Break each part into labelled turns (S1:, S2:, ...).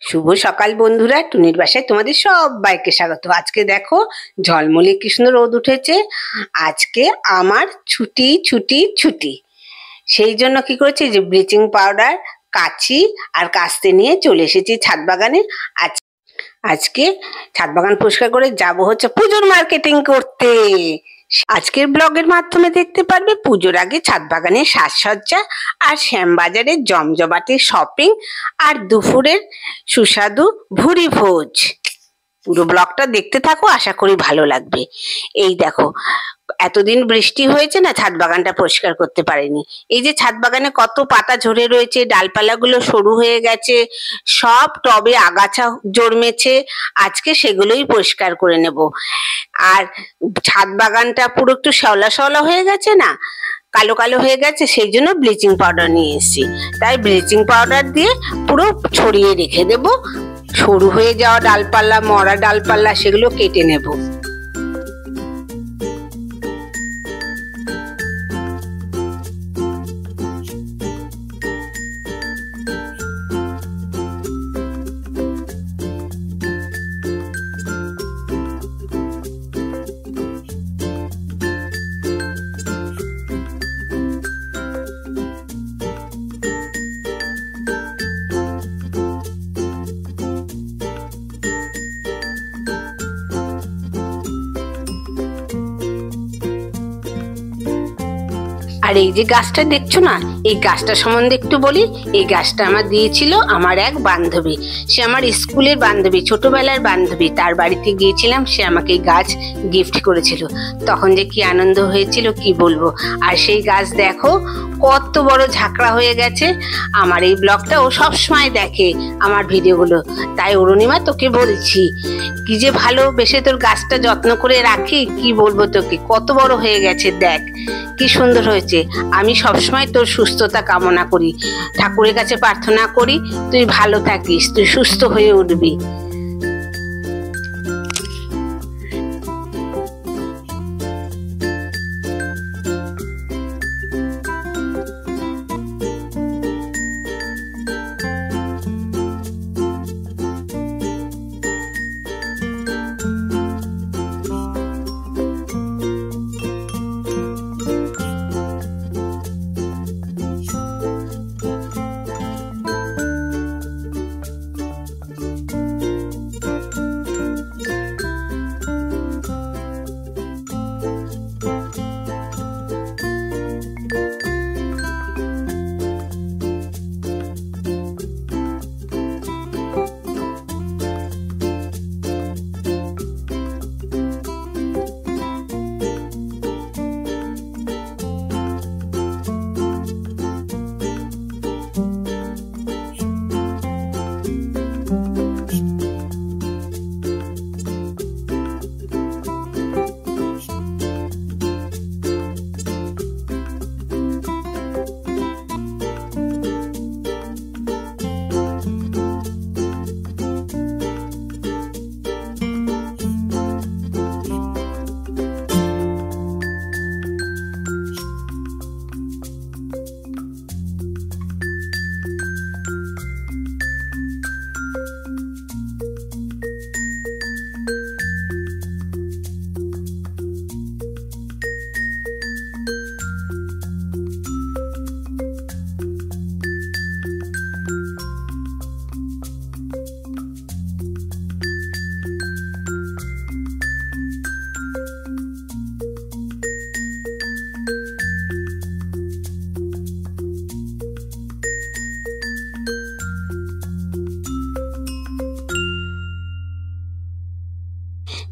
S1: শুভ সকাল বন্ধুরা, টুনির বাসায় তোমাদের সবাইকে স্বাগত। আজকে দেখো ঝলমলে কৃষ্ণ রোদ উঠেছে। আজকে আমার ছুটি ছুটি ছুটি। সেই জন্য কি করেছি, যে ব্লিচিং পাউডার, কাঁচি আর কাস্তে নিয়ে চলে এসেছি ছাদ বাগানে। আজকে ছাদ বাগান পরিষ্কার করে যাব হচ্ছে পুজোর মার্কেটিং করতে। আজকের ব্লগের মাধ্যমে দেখতে পারবে পুজোর আগে ছাদ বাগানের সাজসজ্জা আর শ্যামবাজারের জমজমাটে শপিং আর দুপুরের সুস্বাদু ভুরি ভোজ। পুরো ব্লগটা দেখতে থাকো, আশা করি ভালো লাগবে। এই দেখো, এতদিন বৃষ্টি হয়েছে না, ছাদ বাগানটা পরিষ্কার করতে পারিনি। এই যে ছাদ বাগানে কত পাতা ঝরে রয়েছে, ডালপালাগুলো সরু হয়ে গেছে, সব টবে আগাছা জন্মেছে। আজকে সেগুলোই পরিষ্কার করে নেব। আর ছাদ বাগানটা পুরো একটু শ্যাওলা শ্যাওলা হয়ে গেছে না, কালো কালো হয়ে গেছে, সেই জন্য ব্লিচিং পাউডার নিয়ে এসেছি। তাই ব্লিচিং পাউডার দিয়ে পুরো ছড়িয়ে রেখে দেব। সরু হয়ে যাওয়া ডালপালা, মরা ডালপালা, সেগুলো কেটে নেব। আর এই যে গাছটা দেখছো না, এই গাছটা সম্বন্ধে একটু বলি। এই গাছটা আমার দিয়েছিল আমার এক বান্ধবী। সে আমার স্কুলের বান্ধবী, ছোটবেলার বান্ধবী। তার বাড়িতে গিয়েছিলাম, সে আমাকে এই গাছ গিফট করেছিল। তখন যে কি আনন্দ হয়েছিল কি বলবো। আর সেই গাছ দেখো কত বড় ঝাঁকড়া হয়ে গেছে। আমার এই ব্লগটা ও সবসময় দেখে, আমার ভিডিওগুলো। তাই অরুণিমা, তোকে বলছি কি যে ভালোবেসে তোর গাছটা যত্ন করে রাখি, কি বলবো তোকে। কত বড় হয়ে গেছে, দেখ কি সুন্দর হয়েছে। আমি সবসময় তোর সুস্থতা কামনা করি, ঠাকুরের কাছে প্রার্থনা করি তুই ভালো থাকিস, তুই সুস্থ হয়ে উঠবি।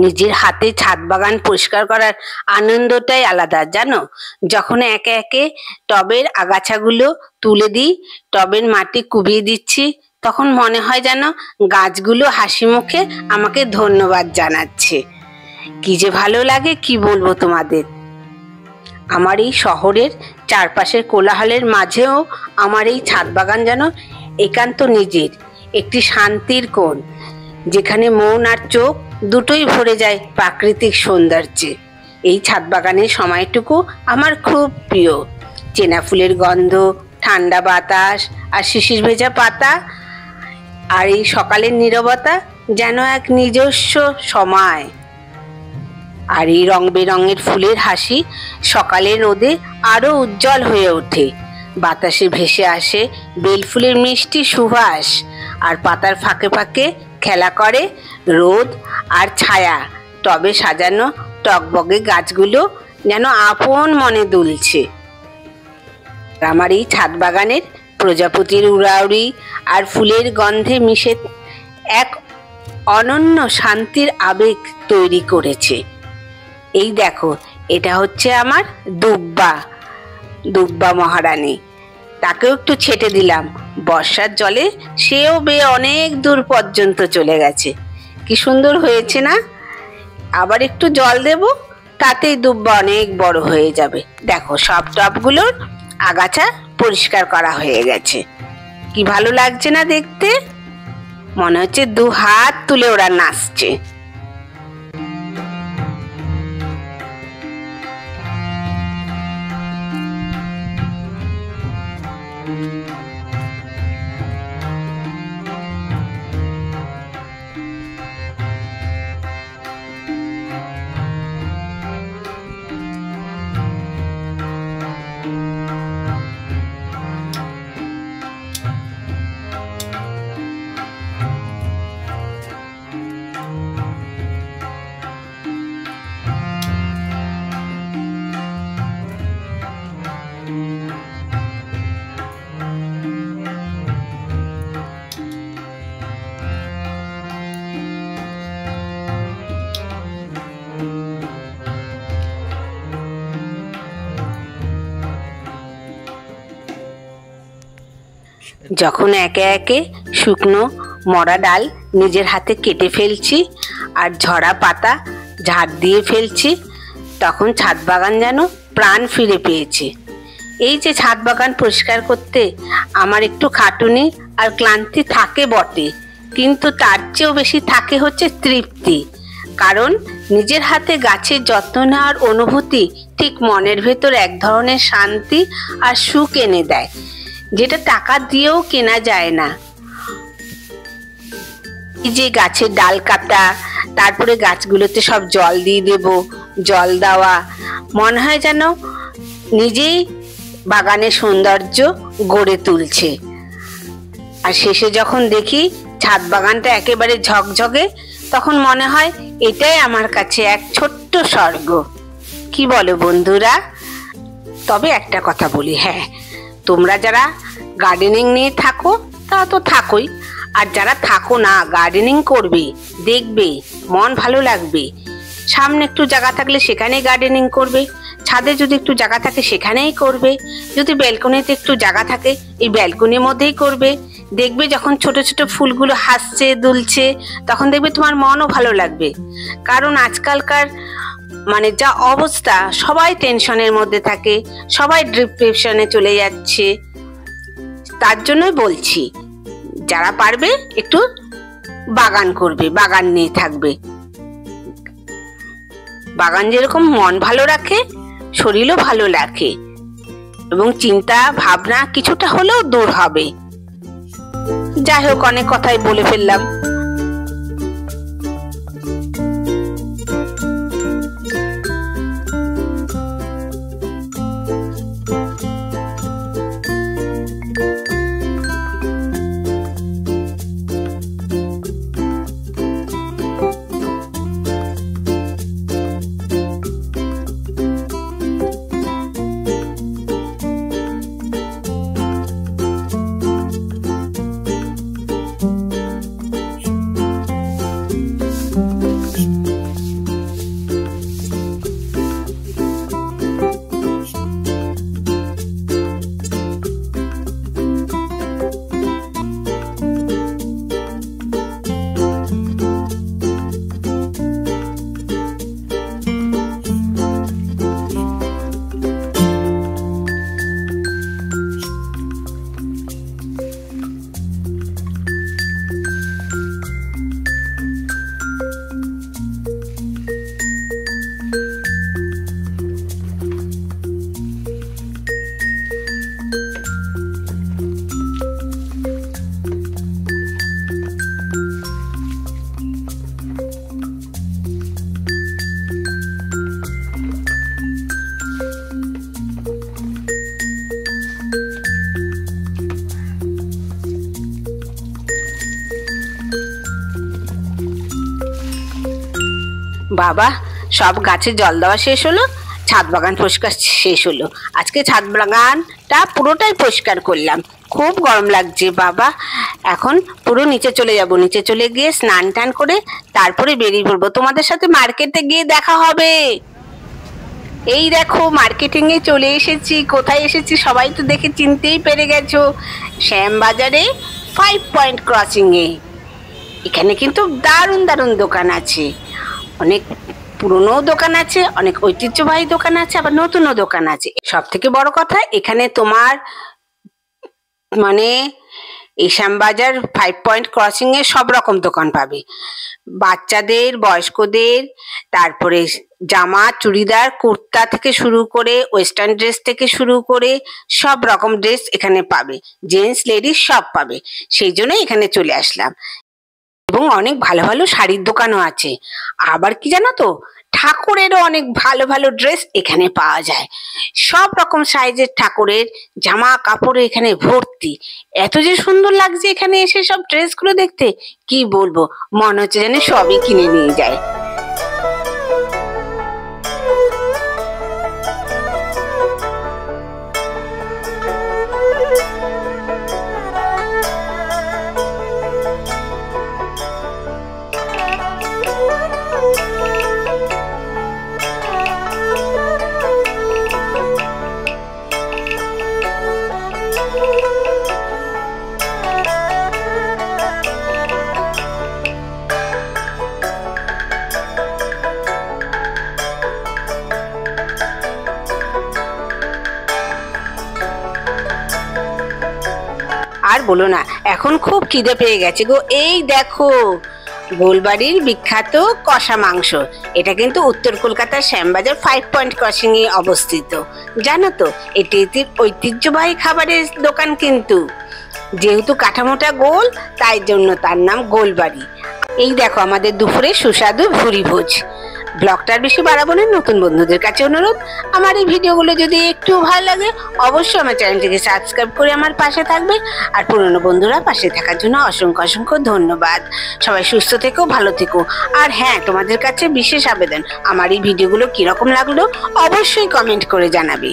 S1: নিজের হাতে ছাদ বাগান পরিষ্কার করার আনন্দটাই আলাদা, জানো। যখন একে একে টবের আগাছাগুলো তুলে দিই, টবের মাটি কুবিয়ে দিচ্ছি, তখন মনে হয় যেন গাছগুলো হাসি মুখে আমাকে ধন্যবাদ জানাচ্ছে। কি যে ভালো লাগে, কি বলবো তোমাদের। আমার এই শহরের চারপাশের কোলাহলের মাঝেও আমার এই ছাদ বাগান যেন একান্ত নিজের একটি শান্তির কোণ, যেখানে মন আর চোখ দুটোই ভরে যায় প্রাকৃতিক সৌন্দর্যে। এই ছাদ বাগানের সময়টুকু আমার খুব প্রিয়। চেনা ফুলের গন্ধ, ঠান্ডা বাতাস আর শিশির ভেজা পাতা, আর এই সকালের নীরবতা যেন এক নিজস্ব সময়। আর এই রং বেরঙের ফুলের হাসি সকালের রোদে আরো উজ্জ্বল হয়ে ওঠে। বাতাসে ভেসে আসে বেলফুলের মিষ্টি সুবাস, আর পাতার ফাঁকে ফাঁকে খেলা করে রোদ আর ছায়া। টবে সাজানো টগবগে গাছগুলো যেন আপন মনে দুলছে। আমার এই ছাদ বাগানের প্রজাপতির উড়াউড়ি আর ফুলের গন্ধে মিশে এক অনন্য শান্তির আবেগ তৈরি করেছে। এই দেখো, এটা হচ্ছে আমার দুব্বা মহারানী। তাকেও একটু ছেটে দিলাম। বর্ষার জলে সেও বেয়ে অনেক দূর পর্যন্ত চলে গেছে। কি সুন্দর হয়েছে না? আবার একটু জল দেব, তাতেই দুব্বা অনেক বড় হয়ে যাবে। দেখো, সব টবগুলোর আগাছা পরিষ্কার করা হয়ে গেছে। কি ভালো লাগছে না দেখতে? মনে হচ্ছে দু হাত তুলে ওরা নাচছে। যখন একে একে শুকনো মরা ডাল নিজের হাতে কেটে ফেলছি আর ঝরা পাতা ঝাড় দিয়ে ফেলছি, তখন ছাদ বাগান যেন প্রাণ ফিরে পেয়েছে। এই যে ছাদ বাগান পরিষ্কার করতে আমার একটু খাটুনি আর ক্লান্তি থাকে বটে, কিন্তু তার চেয়েও বেশি থাকে হচ্ছে তৃপ্তি। কারণ নিজের হাতে গাছের যত্ন নেওয়ার অনুভূতি ঠিক মনের ভেতর এক ধরনের শান্তি আর সুখ এনে দেয়, যেটা টাকা দিয়েও কেনা যায় না। এই যে গাছের ডাল কাটা, তারপরে গাছগুলোতে সব জল দিয়ে দেব, জল দেওয়া, মনে হয় যেন নিজেই বাগানের সৌন্দর্য গড়ে তুলছে। আর শেষে যখন দেখি ছাদ বাগানটা একেবারে ঝকঝকে, তখন মনে হয় এটাই আমার কাছে এক ছোট্ট স্বর্গ। কি বলো বন্ধুরা? তবে একটা কথা বলি, হ্যাঁ, তোমরা যারা গার্ডেনিং নিয়ে থাকো তা তো থাকোই, আর যারা থাকো না গার্ডেনিং করবে, দেখবে মন ভালো লাগবে। সামনে একটু জায়গা থাকলে সেখানেই গার্ডেনিং করবে, ছাদে যদি একটু জায়গা থাকে সেখানেই করবে, যদি ব্যালকনিতে একটু জায়গা থাকে এই ব্যালকনির মধ্যেই করবে। দেখবে যখন ছোট ছোট ফুলগুলো হাসছে দুলছে, তখন দেখবে তোমার মনও ভালো লাগবে। কারণ আজকালকার মানে যা অবস্থা, সবাই টেনশনের মধ্যে থাকে, সবাই ডিপ্রেশনে চলে যাচ্ছে। তার জন্যই বলছি, যারা পারবে একটু বাগান করবে, বাগান নিয়ে থাকবে। বাগান যেরকম মন ভালো রাখে, শরীরও ভালো রাখে, এবং চিন্তা ভাবনা কিছুটা হলেও দূর হবে। যাই হোক, অনেক কথাই বলে ফেললাম। বাবা, সব গাছে জল দেওয়া শেষ হলো, ছাদ বাগান পরিষ্কার শেষ হলো। আজকে ছাদ বাগানটা পুরোটাই পরিষ্কার করলাম। খুব গরম লাগছে বাবা। এখন পুরো নিচে চলে যাব, নিচে চলে গিয়ে স্নান টান করে তারপরে বেরিয়ে পড়বো। তোমাদের সাথে মার্কেটে গিয়ে দেখা হবে। এই দেখো, মার্কেটিং এ চলে এসেছি। কোথায় এসেছি সবাই তো দেখে চিনতেই পেরে গেছো, শ্যামবাজারে 5 পয়েন্ট ক্রসিং এ। এখানে কিন্তু দারুণ দারুণ দোকান আছে, অনেক পুরনো দোকান আছে, অনেক ঐতিহ্যবাহী দোকান আছে, আবার নতুনও দোকান আছে। সব থেকে বড় কথা, এখানে তোমার মানে এই শ্যামবাজার 5 পয়েন্ট ক্রসিং এ সব রকম দোকান পাবে। বাচ্চাদের, বয়স্কদের, তারপরে জামা, চুড়িদার, কুর্তা থেকে শুরু করে ওয়েস্টার্ন ড্রেস থেকে শুরু করে সব রকম ড্রেস এখানে পাবে। জেন্টস, লেডিস সব পাবে। সেই জন্য এখানে চলে আসলাম। এবং অনেক ভালো ভালো শাড়ির দোকানও আছে। আবার কি জানো তো, ঠাকুরেরও অনেক ভালো ভালো ড্রেস এখানে পাওয়া যায়। সব রকম সাইজের ঠাকুরের জামা কাপড় এখানে ভর্তি। এত যে সুন্দর লাগছে এখানে এসে সব ড্রেসগুলো দেখতে, কি বলবো, মনে হচ্ছে যেন সবই কিনে নিয়ে যায়। আর বলো না, এখন খুব খিদে পেয়ে গেছে গো। এই দেখো, গোলবাড়ির বিখ্যাত কষা মাংস। এটা কিন্তু উত্তর কলকাতার শ্যামবাজার 5 পয়েন্ট ক্রসিং এ অবস্থিত। জানো তো, এটি ঐতিহ্যবাহী খাবারের দোকান, কিন্তু যেহেতু কাঠামোটা গোল তাই জন্য তার নাম গোলবাড়ি। এই দেখো আমাদের দুপুরে সুস্বাদু ভুরি ভোজ। ব্লগটার বেশি বাড়াবো না, নতুন বন্ধুদের কাছে অনুরোধ, আমার এই ভিডিওগুলো যদি একটু ভালো লাগে অবশ্যই আমার চ্যানেলটিকে সাবস্ক্রাইব করে আমার পাশে থাকবে। আর পুরনো বন্ধুরা পাশে থাকার জন্য অসংখ্য অসংখ্য ধন্যবাদ। সবাই সুস্থ থেকো, ভালো থেকো। আর হ্যাঁ, তোমাদের কাছে বিশেষ আবেদন, আমার এই ভিডিওগুলো কিরকম লাগলো অবশ্যই কমেন্ট করে জানাবে।